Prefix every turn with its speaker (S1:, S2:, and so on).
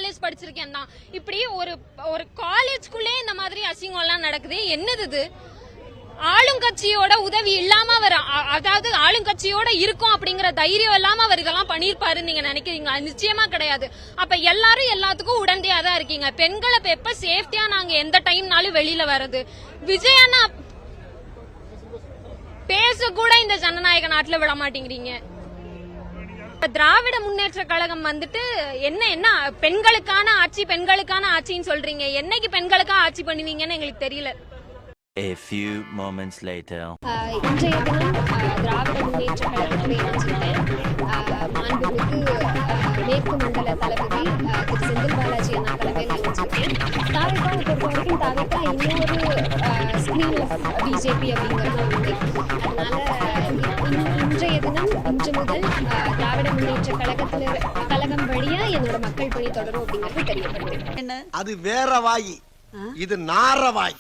S1: College படிச்சிருக்கேன் தான். இப்படி ஒரு காலேஜ்குள்ளே இந்த மாதிரி அசிங்கம் எல்லாம் நடக்குது. என்னது இது? ஆளுங்கட்சியோட உதவி இல்லாம அவர், அதாவது ஆளுங்கட்சியோட இருக்கும் அப்படிங்கிற தைரியம் இல்லாம அவர் இதெல்லாம் பண்ணிருப்பாருன்னு நீங்க நினைக்கிறீங்களா? நிச்சயமா கிடையாது. அப்ப எல்லாரும் எல்லாத்துக்கும் உடந்தையா தான் இருக்கீங்க. பெண்களை எப்ப சேஃப்டியா நாங்க எந்த டைம்னாலும் வெளியில வர்றது? விஜய் அண்ணா பேச கூட இந்த ஜனநாயக நாட்டுல விட மாட்டேங்கிறீங்க. திராவிட முன்னேற்ற கழகம் வந்துட்டு என்ன பெண்களுக்கான ஆட்சின்னு சொல்றீங்க. என்னைக்கு பெண்களுக்காக ஆட்சி பண்ணுவீங்கன்னு எங்களுக்கு தெரியல.
S2: A few moments later.
S3: இன்றைய தினம் திராவிட முன்னேற்ற கழகத்தில் இணைஞ்சிருக்கேன். மாண்புமிகு மேற்கு மண்டல தளபதி திரு செந்தில் பாலாஜி அண்ணா தலைமையில் இணைஞ்சிருக்கேன். தாவேக்காவை பொறுத்த வரைக்கும் தாவேக்கா இன்னொரு ஸ்கிரீன் ஆஃப் பிஜேபி அப்படிங்கிறது உண்டு. அதனால இன்றைய தினம் இன்று முதல் திராவிட முன்னேற்ற கழகம் வழியா என்னோட மக்கள் பணி தொடரும் அப்படிங்கிறது தெரியப்படுது.
S4: அது வேற வாய், இது நார வாய்.